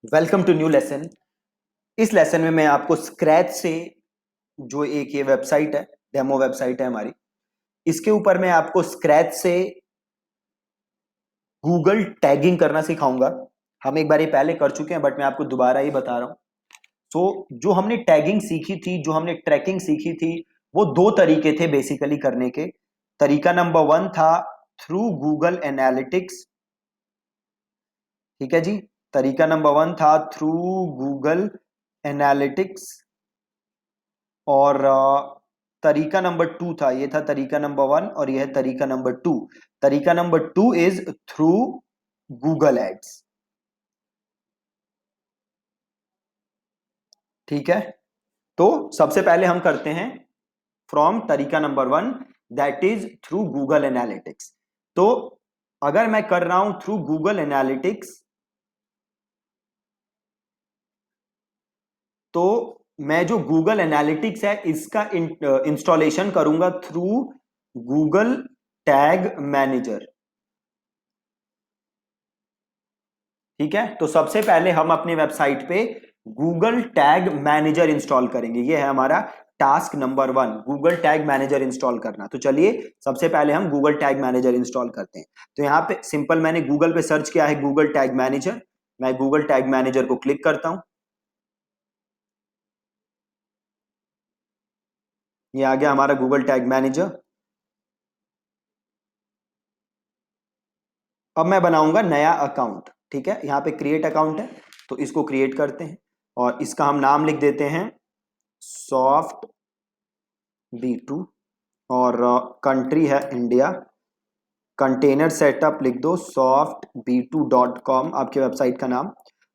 Welcome to new lesson. इस lesson में मैं आपको स्क्रैच से जो एक ये वेबसाइट है, डेमो वेबसाइट है हमारी, इसके ऊपर मैं आपको स्क्रैच से गूगल टैगिंग करना सिखाऊंगा। हम एक बार ये पहले कर चुके हैं बट मैं आपको दोबारा ही बता रहा हूं। तो जो हमने टैगिंग सीखी थी, जो हमने ट्रैकिंग सीखी थी, वो दो तरीके थे बेसिकली करने के। तरीका नंबर 1 था थ्रू गूगल एनालिटिक्स। ठीक है जी। तरीका नंबर 1 था थ्रू गूगल एनालिटिक्स। और तरीका नंबर 2 था, ये था तरीका नंबर 1 और यह है तरीका नंबर 2। तरीका number 2 is through Google Ads. ठीक है। तो सबसे पहले हम करते हैं फ्रॉम तरीका number 1, that is through Google analytics. तो अगर मैं कर रहा हूं थ्रू गूगल एनालिटिक्स, तो मैं जो गूगल एनालिटिक्स है इसका इंस्टॉलेशन करूंगा थ्रू गूगल टैग मैनेजर। ठीक है। तो सबसे पहले हम अपनी वेबसाइट पे गूगल टैग मैनेजर इंस्टॉल करेंगे। ये है हमारा task number 1, Google Tag manager install करना। तो चलिए सबसे पहले हम गूगल टैग मैनेजर इंस्टॉल करते हैं। तो यहाँ पे सिंपल मैंने गूगल पे सर्च किया है गूगल टैग मैनेजर। मैं गूगल टैग मैनेजर को क्लिक करता हूं। ये आ गया हमारा गूगल टैग मैनेजर। अब मैं बनाऊंगा नया अकाउंट। ठीक है। यहाँ पे क्रिएट अकाउंट है, तो इसको क्रिएट करते हैं और इसका हम नाम लिख देते हैं सॉफ्ट B2 और कंट्री है इंडिया। कंटेनर सेटअप लिख दो softb2.com, आपके वेबसाइट का नाम।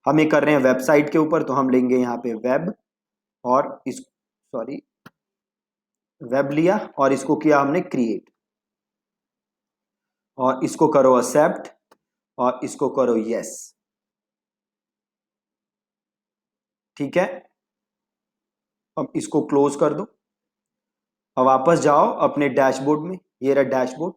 हम ये कर रहे हैं वेबसाइट के ऊपर, तो हम लेंगे यहाँ पे वेब और इस सॉरी वेब लिया और इसको किया हमने क्रिएट। और इसको करो एक्सेप्ट और इसको करो यस। ठीक है। अब इसको क्लोज कर दो। अब वापस जाओ अपने डैशबोर्ड में, ये रहा डैशबोर्ड।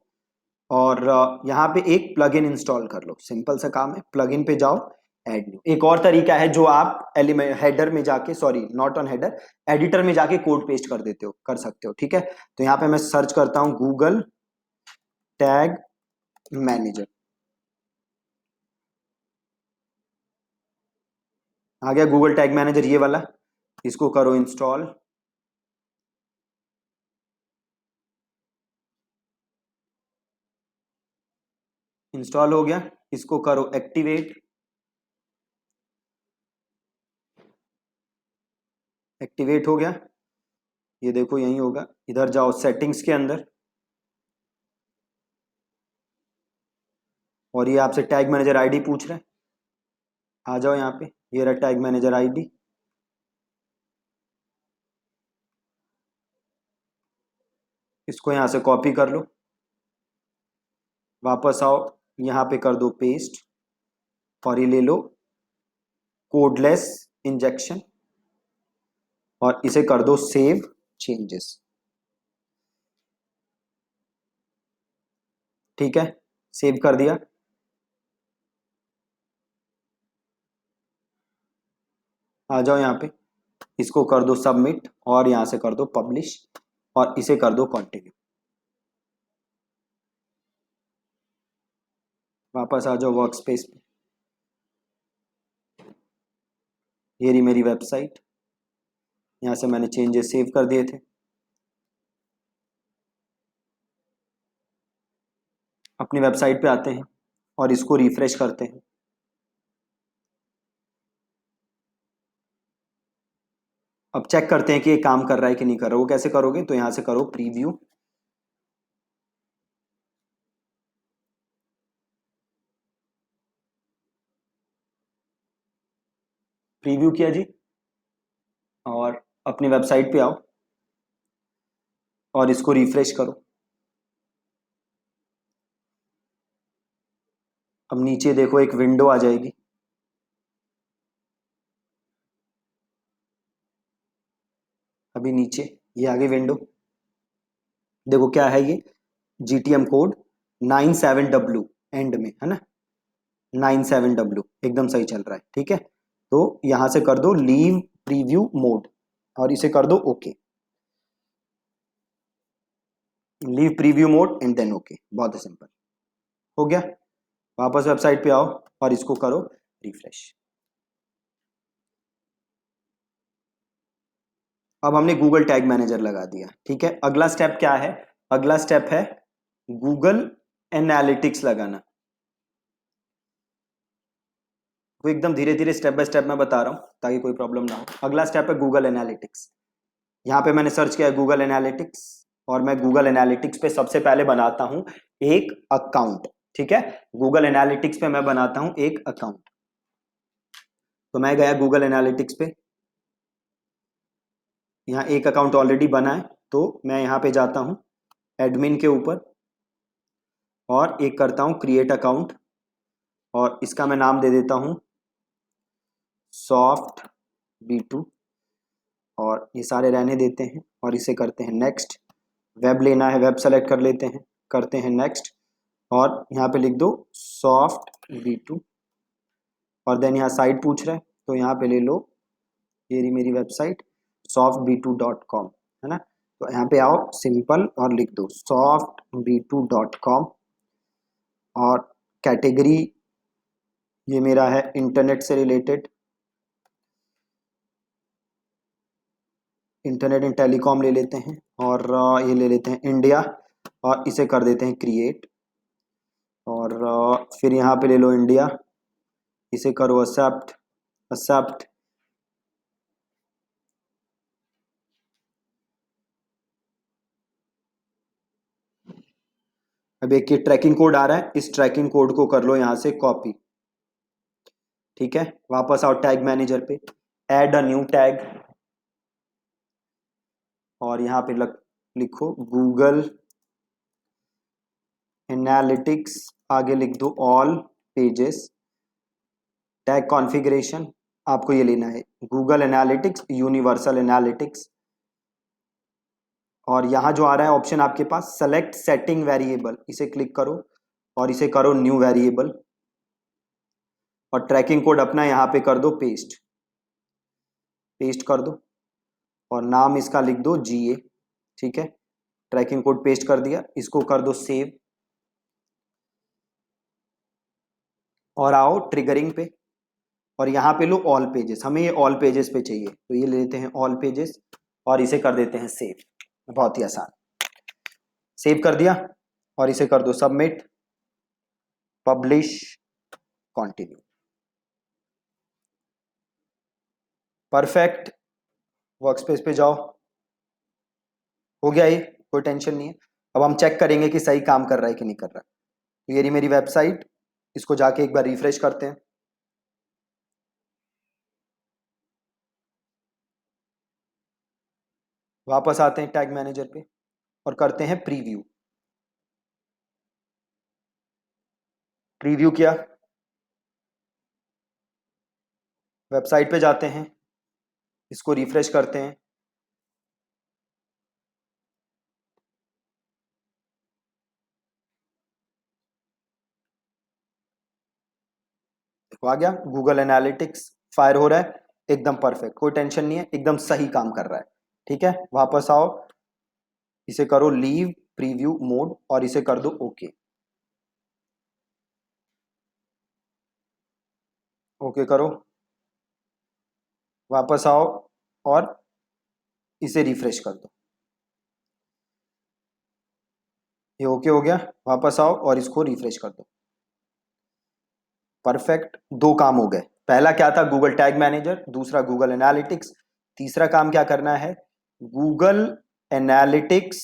और यहाँ पे एक प्लगइन इंस्टॉल कर लो। सिंपल सा काम है, प्लगइन पे जाओ, ऐड न्यू। एक और तरीका है जो आप एलिमेंट हेडर में जाके, sorry not on header, editor में जाके कोड पेस्ट कर देते हो, कर सकते हो। ठीक है। तो यहाँ पे मैं सर्च करता हूँ गूगल टैग मैनेजर। आ गया गूगल टैग मैनेजर ये वाला। इसको करो इंस्टॉल। इंस्टॉल हो गया। इसको करो एक्टिवेट। एक्टिवेट हो गया। ये देखो यहीं होगा। इधर जाओ सेटिंग्स के अंदर और ये आपसे टैग मैनेजर आईडी पूछ रहा है। आ जाओ यहाँ पे, ये रहा टैग मैनेजर आईडी। इसको यहाँ से कॉपी कर लो, वापस आओ, यहाँ पे कर दो पेस्ट और ये ले लो कोडलेस इंजेक्शन और इसे कर दो सेव चेंजेस। ठीक है। सेव कर दिया। आ जाओ यहाँ पे, इसको कर दो सबमिट और यहाँ से कर दो पब्लिश और इसे कर दो कंटिन्यू। वापस आ जाओ वर्क स्पेस पे। ये रही मेरी वेबसाइट। यहाँ से मैंने चेंजेस सेव कर दिए थे। अपनी वेबसाइट पे आते हैं और इसको रिफ्रेश करते हैं। अब चेक करते हैं कि ये काम कर रहा है कि नहीं कर रहा। वो कैसे करोगे, तो यहाँ से करो प्रीव्यू। प्रीव्यू किया जी और अपनी वेबसाइट पे आओ और इसको रिफ्रेश करो। अब नीचे देखो एक विंडो आ जाएगी। अभी नीचे ये आ गई विंडो। देखो क्या है ये, GTM कोड 97W एंड में है ना, 97W एकदम सही चल रहा है। ठीक है। तो यहां से कर दो लीव प्रीव्यू मोड और इसे कर दो okay, leave preview mode and then okay. बहुत ही सिंपल हो गया। वापस वेबसाइट पे आओ और इसको करो रिफ्रेश। अब हमने गूगल टैग मैनेजर लगा दिया, ठीक है। अगला स्टेप क्या है? अगला स्टेप है गूगल एनालिटिक्स लगाना। तो एकदम धीरे धीरे स्टेप बाय स्टेप मैं बता रहा हूं ताकि कोई प्रॉब्लम ना हो। अगला स्टेप है गूगल एनालिटिक्स। यहाँ पे मैंने सर्च किया गूगल एनालिटिक्स और मैं गूगल एनालिटिक्स पे सबसे पहले बनाता हूं एक अकाउंट, ठीक है। गूगल एनालिटिक्स पे मैं बनाता हूं एक अकाउंट। तो मैं गया गूगल एनालिटिक्स पे, यहाँ एक अकाउंट ऑलरेडी बना है, तो मैं यहाँ पे जाता हूँ एडमिन के ऊपर और एक करता हूँ क्रिएट अकाउंट और इसका मैं नाम दे देता हूँ सॉफ्ट B2 और ये सारे रहने देते हैं और इसे करते हैं नेक्स्ट। वेब लेना है, वेब सेलेक्ट कर लेते हैं, करते हैं नेक्स्ट और यहाँ पे लिख दो सॉफ्ट B2 और देन यहाँ साइट पूछ रहा है तो यहाँ पे ले लो ये रही मेरी वेबसाइट softb2.com, है ना। तो यहाँ पे आओ सिंपल और लिख दो softb2.com और कैटेगरी ये मेरा है इंटरनेट से रिलेटेड, इंटरनेट एंड टेलीकॉम ले लेते हैं और ये ले लेते हैं इंडिया और इसे कर देते हैं क्रिएट और फिर यहाँ पे ले लो इंडिया, इसे करो एक्सेप्ट एक्सेप्ट। अब एक ये ट्रैकिंग कोड आ रहा है, इस ट्रैकिंग कोड को कर लो यहाँ से कॉपी, ठीक है। वापस आओ टैग मैनेजर पे, ऐड अ न्यू टैग और यहाँ पे लिखो गूगल एनालिटिक्स, आगे लिख दो ऑल पेजेस। टैग कॉन्फ़िगरेशन आपको ये लेना है गूगल एनालिटिक्स यूनिवर्सल एनालिटिक्स और यहाँ जो आ रहा है ऑप्शन आपके पास सेलेक्ट सेटिंग वेरिएबल, इसे क्लिक करो और इसे करो न्यू वेरिएबल और ट्रैकिंग कोड अपना यहाँ पे कर दो पेस्ट, पेस्ट कर दो और नाम इसका लिख दो GA, ठीक है। ट्रैकिंग कोड पेस्ट कर दिया, इसको कर दो सेव और आओ ट्रिगरिंग पे और यहाँ पे लो ऑल पेजेस, हमें ये ऑल पेजेस पे चाहिए तो ये ले लेते हैं ऑल पेजेस और इसे कर देते हैं सेव। बहुत ही आसान, सेव कर दिया और इसे कर दो submit, publish, continue. Perfect, workspace पे जाओ, हो गया ये, कोई टेंशन नहीं है। अब हम चेक करेंगे कि सही काम कर रहा है कि नहीं कर रहा है। तो ये रही मेरी वेबसाइट, इसको जाके एक बार रिफ्रेश करते हैं। वापस आते हैं टैग मैनेजर पे और करते हैं प्रीव्यू। प्रीव्यू किया, वेबसाइट पे जाते हैं, इसको रिफ्रेश करते हैं, देखो आ गया गूगल एनालिटिक्स फायर हो रहा है, एकदम परफेक्ट, कोई टेंशन नहीं है, एकदम सही काम कर रहा है, ठीक है। वापस आओ, इसे करो लीव प्रीव्यू मोड और इसे कर दो ओके, ओके करो। वापस आओ और इसे रिफ्रेश कर दो, ये ओके हो गया। वापस आओ और इसको रिफ्रेश कर दो, परफेक्ट। दो काम हो गए, पहला क्या था गूगल टैग मैनेजर, दूसरा गूगल एनालिटिक्स, तीसरा काम क्या करना है Google Analytics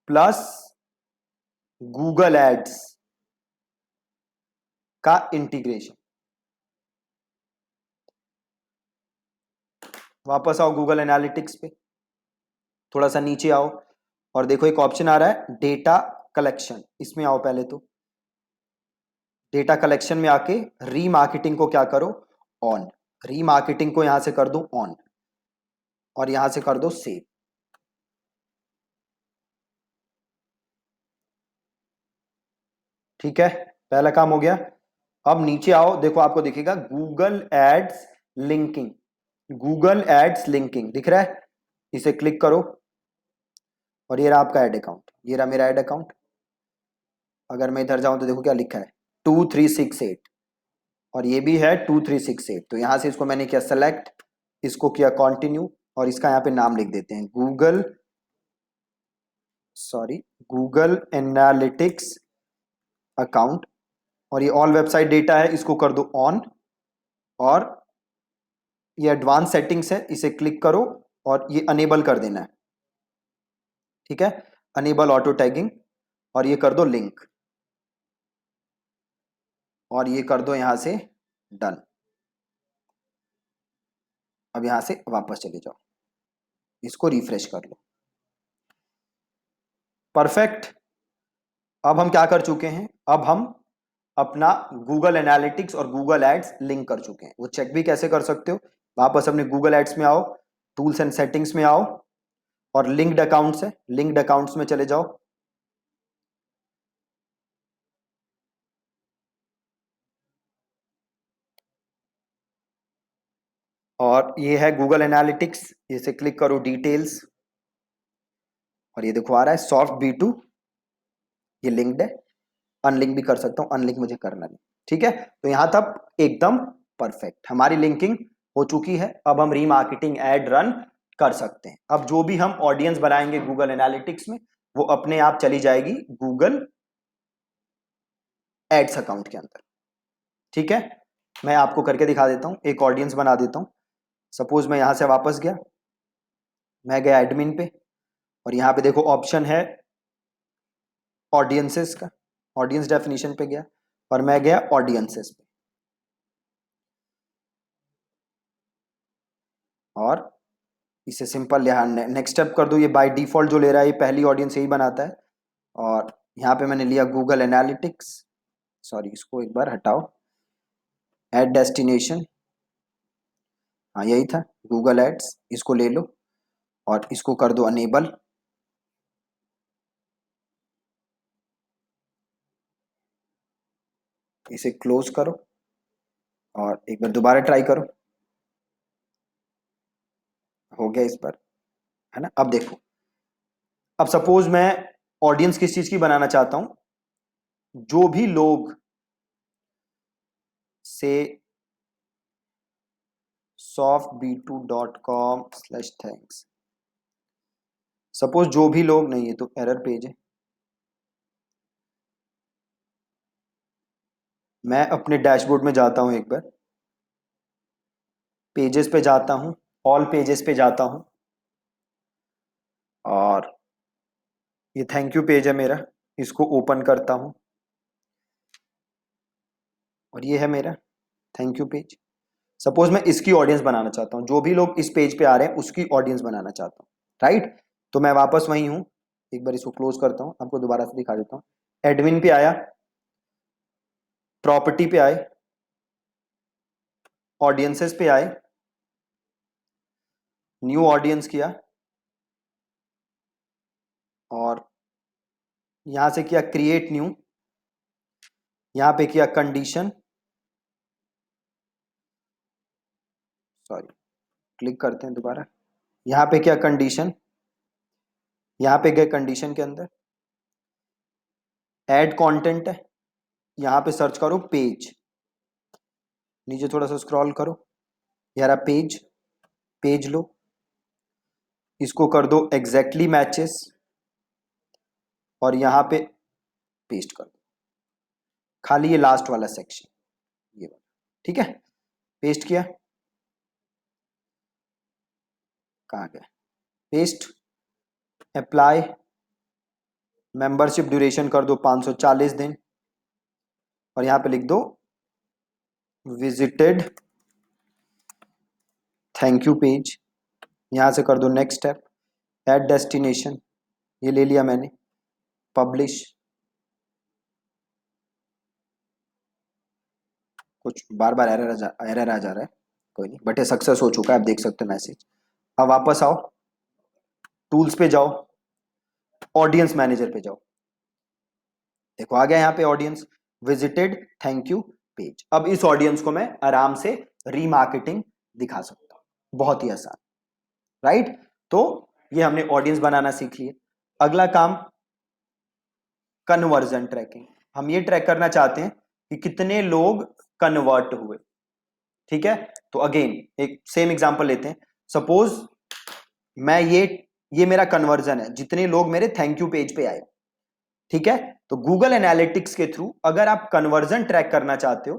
plus Google Ads का इंटीग्रेशन। वापस आओ गूगल एनालिटिक्स पे, थोड़ा सा नीचे आओ और देखो एक ऑप्शन आ रहा है डेटा कलेक्शन, इसमें आओ पहले तो। डेटा कलेक्शन में आके रीमार्केटिंग को क्या करो ऑन, रीमार्केटिंग को यहां से कर दो ऑन और यहां से कर दो सेव। ठीक है, पहला काम हो गया। अब नीचे आओ, देखो आपको दिखेगा Google Ads linking, Google Ads linking दिख रहा है, इसे क्लिक करो और ये रहा आपका ऐड अकाउंट, ये रहा मेरा ऐड अकाउंट। अगर मैं इधर जाऊं तो देखो क्या लिखा है 2368, और ये भी है 2368। तो यहां से इसको मैंने किया सेलेक्ट, इसको किया कंटिन्यू, और इसका यहाँ पे नाम लिख देते हैं गूगल एनालिटिक्स अकाउंट। और ये ऑल वेबसाइट डेटा है, इसको कर दो ऑन, और ये एडवांस सेटिंग्स है, इसे क्लिक करो और ये अनेबल कर देना है, ठीक है, अनेबल ऑटो टैगिंग, और ये कर दो लिंक, और ये कर दो यहां से डन। अब यहां से वापस चले जाओ, इसको रिफ्रेश कर लो, परफेक्ट। अब हम क्या कर चुके हैं, अब हम अपना गूगल एनालिटिक्स और गूगल एड्स लिंक कर चुके हैं। वो चेक भी कैसे कर सकते हो, वापस अपने गूगल एड्स में आओ, टूल्स एंड सेटिंग्स में आओ, और लिंक्ड अकाउंट्स है, लिंक्ड अकाउंट्स में चले जाओ, और ये है गूगल एनालिटिक्स, इसे क्लिक करो डिटेल्स, और ये देखो आ रहा है सॉफ्ट बी2, ये लिंक्ड है, अनलिंक भी कर सकता हूं, अनलिंक मुझे करना नहीं, ठीक है। तो यहां तक एकदम परफेक्ट हमारी लिंकिंग हो चुकी है। अब हम रीमार्केटिंग एड रन कर सकते हैं। अब जो भी हम ऑडियंस बनाएंगे गूगल एनालिटिक्स में, वो अपने आप चली जाएगी गूगल एड्स अकाउंट के अंदर, ठीक है। मैं आपको करके दिखा देता हूं, एक ऑडियंस बना देता हूं। सपोज मैं यहां से वापस गया, मैं गया एडमिन पे, और यहां पे देखो ऑप्शन है ऑडियंसेस का, ऑडियंस डेफिनेशन पे गया, और मैं गया ऑडियंसेस पे, और इसे सिंपल यहाँ नेक्स्ट स्टेप कर दो। ये बाय डिफॉल्ट जो ले रहा है, ये पहली ऑडियंस यही बनाता है, और यहाँ पे मैंने लिया गूगल एनालिटिक्स, सॉरी इसको एक बार हटाओ, एड डेस्टिनेशन, हाँ यही था गूगल एड्स, इसको ले लो और इसको कर दो अनेबल, इसे क्लोज करो और एक बार दोबारा ट्राई करो, हो गया इस पर, है ना। अब देखो, अब सपोज मैं ऑडियंस किस चीज की बनाना चाहता हूं, जो भी लोग से softb2.com/thanks, सपोज जो भी लोग, नहीं ये तो एरर पेज है, मैं अपने डैशबोर्ड में जाता हूं, एक बार पेजेस पे जाता हूं, ऑल पेजेस पे जाता हूं, और ये थैंक यू पेज है मेरा, इसको ओपन करता हूं, और ये है मेरा थैंक यू पेज। सपोज मैं इसकी ऑडियंस बनाना चाहता हूं, जो भी लोग इस पेज पे आ रहे हैं उसकी ऑडियंस बनाना चाहता हूं, राइट। तो मैं वापस वही हूं, एक बार इसको क्लोज करता हूं, आपको दोबारा से दिखा देता हूं। एडमिन पे आया, प्रॉपर्टी पे आए, ऑडियंसेस पे आए, न्यू ऑडियंस किया, और यहां से किया क्रिएट न्यू, यहां पे किया कंडीशन, सॉरी क्लिक करते हैं दोबारा, यहां पे किया कंडीशन, यहां पे गए कंडीशन के अंदर, ऐड कंटेंट है, यहां पे सर्च करो पेज, नीचे थोड़ा सा स्क्रॉल करो, यार पेज, पेज लो, इसको कर दो एग्जैक्टली मैचेस, और यहां पे पेस्ट कर दो, खाली ये लास्ट वाला सेक्शन, ये वाला, ठीक है। पेस्ट किया, कहाँ गया, पेस्ट, अप्लाई, मेंबरशिप ड्यूरेशन कर दो 540 दिन, और यहां पे लिख दो विजिटेड थैंक यू पेज, यहां से कर दो नेक्स्ट स्टेप, ऐड डेस्टिनेशन, ये ले लिया मैंने, पब्लिश, कुछ बार बार एरर आ जा रहा है, कोई नहीं, बट ये सक्सेस हो चुका है, आप देख सकते हो मैसेज। अब वापस आओ, टूल्स पे जाओ, ऑडियंस मैनेजर पे जाओ, देखो आ गया यहाँ पे audience, visited thank you page. अब इस ऑडियंस को मैं आराम से रीमार्केटिंग दिखा सकता हूं, बहुत ही आसान, राइट। तो ये हमने ऑडियंस बनाना सीख लिया। अगला काम कन्वर्जन ट्रैकिंग। हम ये ट्रैक करना चाहते हैं कि कितने लोग कन्वर्ट हुए, ठीक है। तो अगेन एक सेम एग्जांपल लेते हैं। सपोज मैं ये मेरा कन्वर्जन है, जितने लोग मेरे थैंक यू पेज पे आए, ठीक है। तो गूगल एनालिटिक्स के थ्रू अगर आप कन्वर्जन ट्रैक करना चाहते हो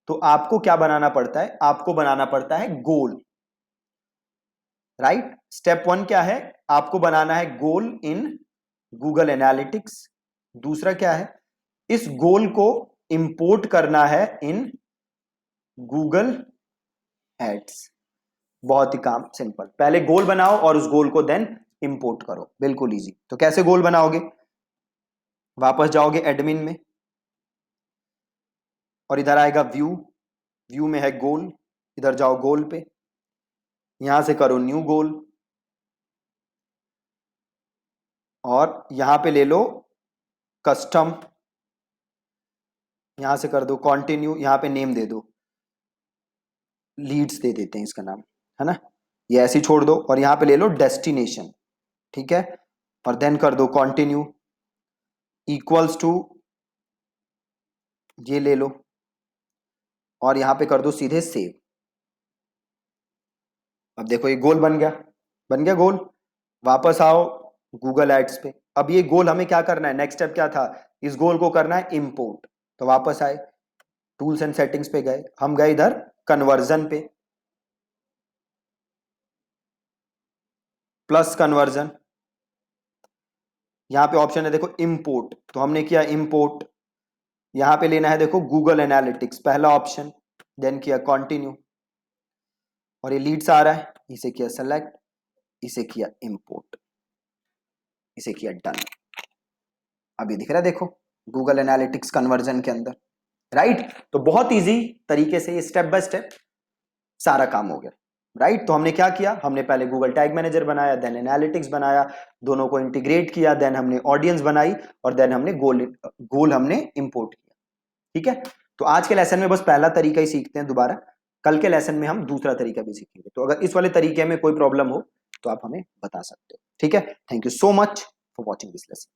तो आपको क्या बनाना पड़ता है, आपको बनाना पड़ता है गोल, राइट। स्टेप 1 क्या है, आपको बनाना है गोल इन गूगल एनालिटिक्स। दूसरा क्या है, इस गोल को इंपोर्ट करना है इन गूगल एड्स। बहुत ही काम सिंपल, पहले गोल बनाओ और उस गोल को देन इंपोर्ट करो, बिल्कुल इजी। तो कैसे गोल बनाओगे, वापस जाओगे एडमिन में और इधर आएगा व्यू, व्यू में है गोल, इधर जाओ गोल पे, यहां से करो न्यू गोल और यहां पे ले लो कस्टम, यहां से कर दो कंटिन्यू, यहां पे नेम दे दो, लीड्स दे देते हैं इसका नाम, है ना। ये ऐसे ही छोड़ दो और यहां पे ले लो डेस्टिनेशन, ठीक है। और देन कर दो कंटिन्यू, इक्वल्स टू ये ले लो और यहां पे कर दो सीधे सेव। अब देखो ये गोल बन गया, बन गया गोल। वापस आओ गूगल एड्स पे। अब ये गोल हमें क्या करना है, नेक्स्ट स्टेप क्या था, इस गोल को करना है इंपोर्ट। तो वापस आए टूल्स एंड सेटिंग्स पे गए, हम गए इधर कन्वर्जन पे, प्लस कन्वर्जन, यहां पे ऑप्शन है देखो इंपोर्ट, तो हमने किया इंपोर्ट। यहां पे लेना है देखो गूगल एनालिटिक्स, पहला ऑप्शन, देन किया कंटिन्यू और ये लीड्स आ रहा है, इसे किया सेलेक्ट, इसे किया इंपोर्ट, इसे किया डन। अब ये दिख रहा है देखो गूगल एनालिटिक्स कन्वर्जन के अंदर, राइट। तो बहुत इजी तरीके से ये स्टेप बाय स्टेप सारा काम हो गया, राइट। तो हमने क्या किया, हमने पहले गूगल टैग मैनेजर बनाया, देन एनालिटिक्स बनाया, दोनों को इंटीग्रेट किया, देन हमने ऑडियंस बनाई और देन हमने गोल हमने इंपोर्ट किया, ठीक है। तो आज के लेसन में बस पहला तरीका ही सीखते हैं, दोबारा कल के लेसन में हम दूसरा तरीका भी सीखेंगे। तो अगर इस वाले तरीके में कोई प्रॉब्लम हो तो आप हमें बता सकते हो, ठीक है। Thank you so much for watching this lesson.